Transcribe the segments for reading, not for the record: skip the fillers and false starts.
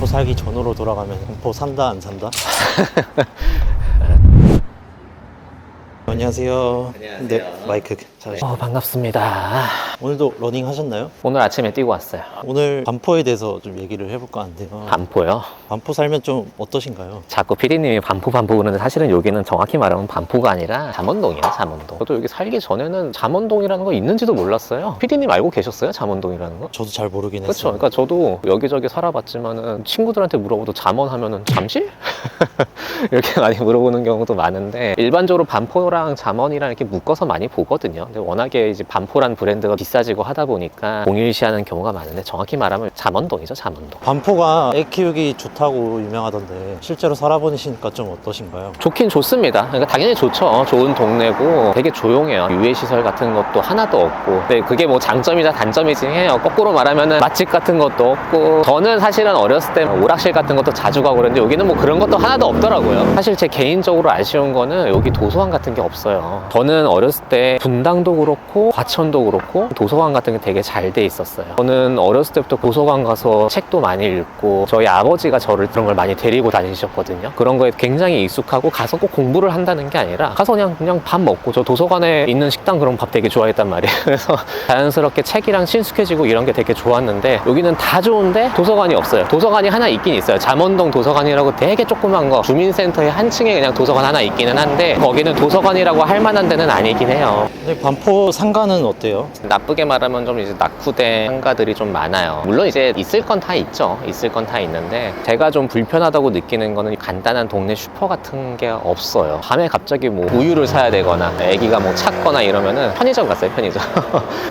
반포 살기 전으로 돌아가면 반포 산다 안 산다? 안녕하세요. 안녕하세요. 네, 마이크 잘. 반갑습니다. 오늘도 러닝 하셨나요? 오늘 아침에 뛰고 왔어요. 오늘 반포에 대해서 좀 얘기를 해볼까 하는데요. 반포요? 반포 살면 좀 어떠신가요? 자꾸 PD님이 반포 그러는데 사실은 여기는 정확히 말하면 반포가 아니라 잠원동이에요. 잠원동. 저도 여기 살기 전에는 잠원동이라는 거 있는지도 몰랐어요. PD님 알고 계셨어요? 잠원동이라는 거? 저도 잘 모르긴 그렇죠. 했어요. 그러니까 저도 여기저기 살아봤지만은 친구들한테 물어보도 잠원 하면은 잠실? 이렇게 많이 물어보는 경우도 많은데, 일반적으로 반포랑 잠원이랑 이렇게 묶어서 많이 보거든요. 근데 워낙에 이제 반포란 브랜드가 비싸지고 하다 보니까 동일시하는 경우가 많은데, 정확히 말하면 잠원동이죠. 잠원동. 반포가 애 키우기 좋다고 유명하던데 실제로 살아보시니까 좀 어떠신가요? 좋긴 좋습니다. 그러니까 당연히 좋죠. 좋은 동네고 되게 조용해요. 유해시설 같은 것도 하나도 없고. 근데 그게 뭐 장점이자 단점이긴 해요. 거꾸로 말하면은 맛집 같은 것도 없고. 저는 사실은 어렸을 때 오락실 같은 것도 자주 가고 그랬는데 여기는 뭐 그런 것도 하나도 없더라고요. 사실 제 개인적으로 아쉬운 거는 여기 도서관 같은 게 없어요. 저는 어렸을 때 분당도 그렇고 과천도 그렇고 도서관 같은 게 되게 잘 돼 있었어요. 저는 어렸을 때부터 도서관 가서 책도 많이 읽고, 저희 아버지가 저를 그런 걸 많이 데리고 다니셨거든요. 그런 거에 굉장히 익숙하고, 가서 꼭 공부를 한다는 게 아니라 가서 그냥 밥 먹고, 저 도서관에 있는 식당 그런 밥 되게 좋아했단 말이에요. 그래서 자연스럽게 책이랑 친숙해지고 이런 게 되게 좋았는데, 여기는 다 좋은데 도서관이 없어요. 도서관이 하나 있긴 있어요. 잠원동 도서관이라고 되게 조그만 거, 주민센터의 한 층에 그냥 도서관 하나 있기는 한데, 거기는 도서관이라고 할 만한 데는 아니긴 해요. 근데 반포 상가는 어때요? 나쁘게 말하면 좀 이제 낙후된 상가들이 좀 많아요. 물론 이제 있을 건 다 있죠. 있을 건 다 있는데, 제가 좀 불편하다고 느끼는 거는 간단한 동네 슈퍼 같은 게 없어요. 밤에 갑자기 뭐 우유를 사야 되거나 애기가 뭐 찾거나 이러면은 편의점 갔어요. 편의점.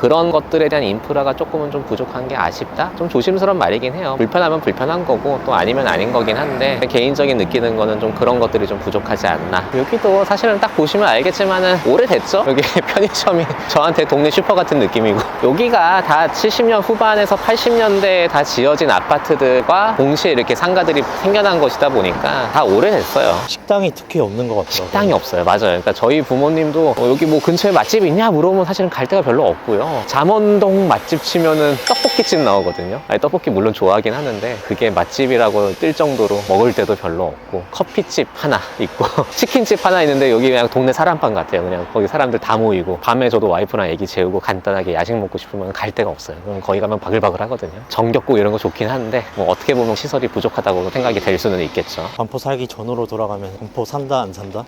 그런 것들에 대한 인프라가 조금은 좀 부족한 게 아쉽다? 좀 조심스러운 말이긴 해요. 불편하면 불편한 거고 또 아니면 아닌 거긴 한데, 개인적인 느끼는 거는 좀 그런 것들이 좀 부족하지 않나. 여기도 사실은 딱 보시면 알겠지만은 오래됐죠? 여기 편의점이 저한테 동네 슈퍼 같은 느낌이고, 여기가 다 70년 후반에서 80년대에 다 지어진 아파트들과 동시에 이렇게 상가들이 생겨난 것이다 보니까 다 오래됐어요. 식당이 특히 없는 것 같더라고요. 식당이 없어요. 맞아요. 그러니까 저희 부모님도 여기 뭐 근처에 맛집이 있냐 물어보면 사실은 갈 데가 별로 없고요. 잠원동 맛집 치면은 떡볶이집 나오거든요. 아니, 떡볶이 물론 좋아하긴 하는데 그게 맛집이라고 뜰 정도로 먹을 데도 별로 없고, 커피집 하나 있고 치킨집 하나 있는데 여기 그냥 동네 사람방 같아요. 그냥 거기 사람들 다 모이고, 밤에 저도 와이프랑 애기 재우고 간단하게 야식 먹고 싶으면 갈 데가 없어요. 그럼 거기 가면 바글바글 하거든요. 정겹고 이런 거 좋긴 한데, 뭐 어떻게 보면 시설이 부족하다고 생각이 될 수는 있겠죠. 반포 살기 전으로 돌아가면 반포 산다 안 산다?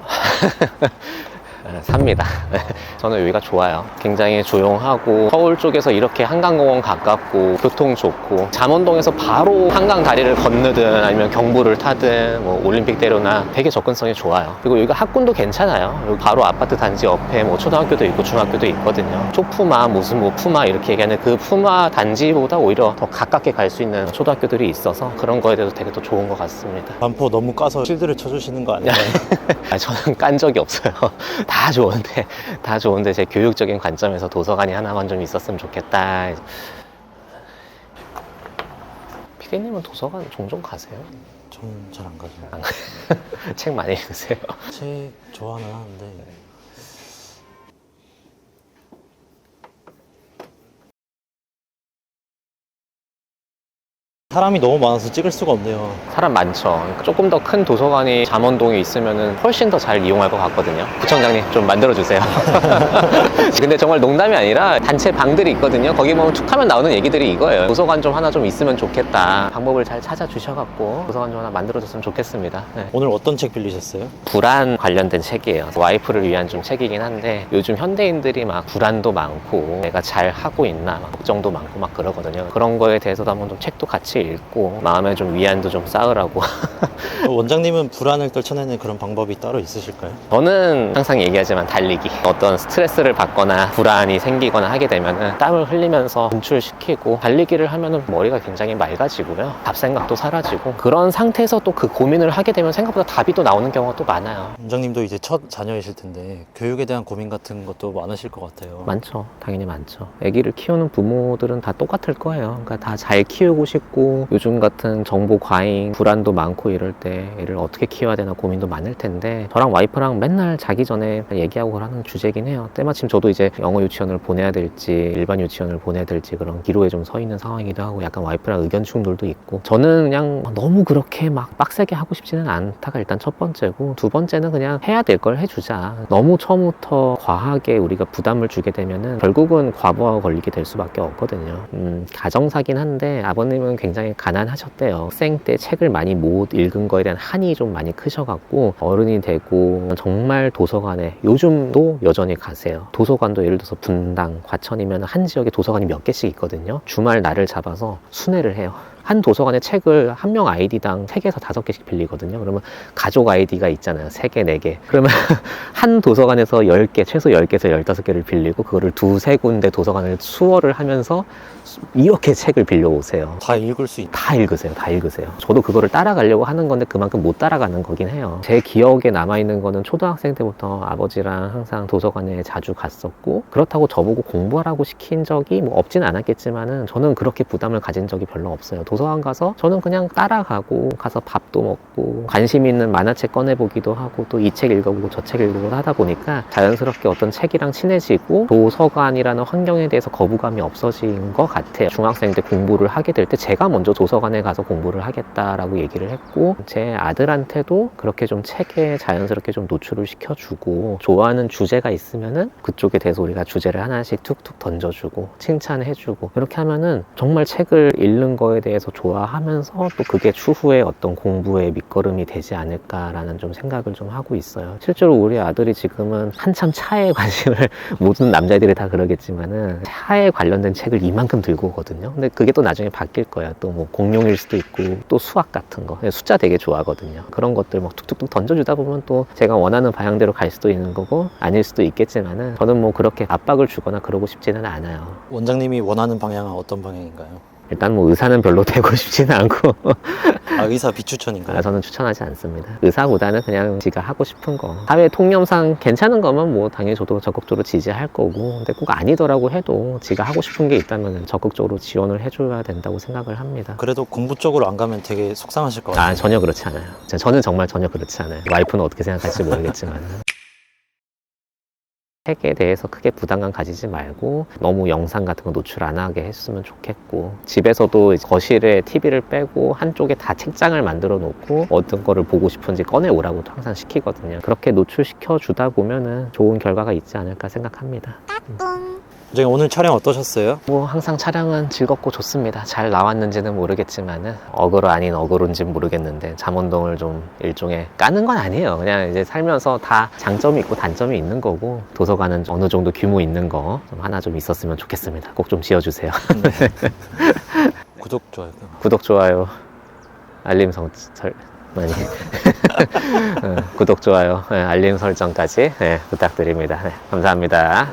삽니다. 저는 여기가 좋아요. 굉장히 조용하고, 서울 쪽에서 이렇게 한강공원 가깝고 교통 좋고, 잠원동에서 바로 한강 다리를 건너든 아니면 경부를 타든 뭐 올림픽대로나 되게 접근성이 좋아요. 그리고 여기가 학군도 괜찮아요. 여기 바로 아파트 단지 옆에 뭐 초등학교도 있고 중학교도 있거든요. 초푸마 무슨 뭐 푸마 이렇게 얘기하는 그 푸마 단지보다 오히려 더 가깝게 갈 수 있는 초등학교들이 있어서 그런 거에 대해서 되게 더 좋은 것 같습니다. 반포 너무 까서 실드를 쳐주시는 거 아닌가요? 저는 깐 적이 없어요. 다 좋은데 제 교육적인 관점에서 도서관이 하나만 좀 있었으면 좋겠다. 피디님은 도서관 종종 가세요? 저는 잘 안 가죠. 책 많이 읽으세요? 책 좋아는 하는데 사람이 너무 많아서 찍을 수가 없네요. 사람 많죠. 그러니까 조금 더 큰 도서관이 잠원동에 있으면 훨씬 더 잘 이용할 것 같거든요. 구청장님 좀 만들어주세요. 근데 정말 농담이 아니라 단체 방들이 있거든요. 거기 보면 툭 하면 나오는 얘기들이 이거예요. 도서관 좀 하나 좀 있으면 좋겠다. 방법을 잘 찾아주셔갖고 도서관 좀 하나 만들어줬으면 좋겠습니다. 네. 오늘 어떤 책 빌리셨어요? 불안 관련된 책이에요. 와이프를 위한 좀 책이긴 한데, 요즘 현대인들이 막 불안도 많고 내가 잘 하고 있나 막 걱정도 많고 막 그러거든요. 그런 거에 대해서도 한번 좀 책도 같이 읽고 마음에 좀 위안도 좀 쌓으라고. 원장님은 불안을 떨쳐내는 그런 방법이 따로 있으실까요? 저는 항상 얘기하지만 달리기. 어떤 스트레스를 받거나 불안이 생기거나 하게 되면 땀을 흘리면서 분출시키고, 달리기를 하면 머리가 굉장히 맑아지고요. 잡생각도 사라지고, 그런 상태에서 또 그 고민을 하게 되면 생각보다 답이 또 나오는 경우가 또 많아요. 원장님도 이제 첫 자녀이실 텐데 교육에 대한 고민 같은 것도 많으실 것 같아요. 많죠. 당연히 많죠. 아기를 키우는 부모들은 다 똑같을 거예요. 그러니까 다 잘 키우고 싶고 하고 요즘 같은 정보 과잉, 불안도 많고 이럴 때 애를 어떻게 키워야 되나 고민도 많을 텐데 저랑 와이프랑 맨날 자기 전에 얘기하고 하는 주제긴 해요. 때마침 저도 이제 영어 유치원을 보내야 될지 일반 유치원을 보내야 될지 그런 기로에 좀 서 있는 상황이기도 하고 약간 와이프랑 의견 충돌도 있고 저는 그냥 너무 그렇게 막 빡세게 하고 싶지는 않다가 일단 첫 번째고 두 번째는 그냥 해야 될 걸 해주자. 너무 처음부터 과하게 우리가 부담을 주게 되면은 결국은 과부하가 걸리게 될 수밖에 없거든요. 가정사긴 한데 아버님은 굉장히 가난하셨대요. 학생 때 책을 많이 못 읽은 거에 대한 한이 좀 많이 크셔갖고 어른이 되고 정말 도서관에 요즘도 여전히 가세요. 도서관도 예를 들어서 분당, 과천이면 한 지역에 도서관이 몇 개씩 있거든요. 주말 날을 잡아서 순회를 해요. 한 도서관에 책을 한 명 아이디당 3개에서 5개씩 빌리거든요. 그러면 가족 아이디가 있잖아요. 3개, 4개. 그러면 한 도서관에서 10개, 최소 10개에서 15개를 빌리고 그거를 2-3군데 도서관을 수월을 하면서 이렇게 책을 빌려오세요. 다 읽을 수 있다. 다 읽으세요. 다 읽으세요. 저도 그거를 따라가려고 하는 건데 그만큼 못 따라가는 거긴 해요. 제 기억에 남아있는 거는 초등학생 때부터 아버지랑 항상 도서관에 자주 갔었고 그렇다고 저보고 공부하라고 시킨 적이 뭐 없진 않았겠지만은 저는 그렇게 부담을 가진 적이 별로 없어요. 도서관 가서 저는 그냥 따라가고 가서 밥도 먹고 관심 있는 만화책 꺼내보기도 하고 또 이 책 읽어보고 저 책 읽어보고 하다 보니까 자연스럽게 어떤 책이랑 친해지고 도서관이라는 환경에 대해서 거부감이 없어진 것 같아요. 중학생 때 공부를 하게 될 때 제가 먼저 도서관에 가서 공부를 하겠다라고 얘기를 했고 제 아들한테도 그렇게 좀 책에 자연스럽게 좀 노출을 시켜주고 좋아하는 주제가 있으면은 그쪽에 대해서 우리가 주제를 하나씩 툭툭 던져주고 칭찬해주고 이렇게 하면은 정말 책을 읽는 거에 대해서 좋아하면서 또 그게 추후에 어떤 공부의 밑거름이 되지 않을까라는 좀 생각을 좀 하고 있어요. 실제로 우리 아들이 지금은 한참 차에 관심을 모든 남자애들이 다 그러겠지만은 차에 관련된 책을 이만큼 들고 오거든요. 근데 그게 또 나중에 바뀔 거야. 또 뭐 공룡일 수도 있고 또 수학 같은 거 숫자 되게 좋아하거든요. 그런 것들 막 툭툭툭 던져주다 보면 또 제가 원하는 방향대로 갈 수도 있는 거고 아닐 수도 있겠지만은 저는 뭐 그렇게 압박을 주거나 그러고 싶지는 않아요. 원장님이 원하는 방향은 어떤 방향인가요? 일단 뭐 의사는 별로 되고 싶지는 않고 아, 의사 비추천인가요? 저는 추천하지 않습니다. 의사보다는 그냥 지가 하고 싶은 거 사회 통념상 괜찮은 거면 뭐 당연히 저도 적극적으로 지지할 거고 근데 꼭 아니더라고 해도 지가 하고 싶은 게 있다면 적극적으로 지원을 해줘야 된다고 생각을 합니다. 그래도 공부 쪽으로 안 가면 되게 속상하실 것 같아요. 전혀 그렇지 않아요. 저는 정말 전혀 그렇지 않아요. 와이프는 어떻게 생각할지 모르겠지만 책에 대해서 크게 부담감 가지지 말고 너무 영상 같은 거 노출 안 하게 했으면 좋겠고 집에서도 거실에 TV를 빼고 한쪽에 다 책장을 만들어 놓고 어떤 거를 보고 싶은지 꺼내 오라고 항상 시키거든요. 그렇게 노출시켜 주다 보면은 좋은 결과가 있지 않을까 생각합니다. 원장님 오늘 촬영 어떠셨어요? 뭐 항상 촬영은 즐겁고 좋습니다. 잘 나왔는지는 모르겠지만은 어그로 아닌 어그로인지는 모르겠는데 잠원동을 좀 일종의 까는 건 아니에요. 그냥 이제 살면서 다 장점이 있고 단점이 있는 거고 도서관은 어느 정도 규모 있는 거 좀 하나 좀 있었으면 좋겠습니다. 꼭 좀 지어주세요. 구독, 좋아요. 구독, 좋아요, 알림 많이 구독, 좋아요, 알림 설정까지 부탁드립니다. 감사합니다.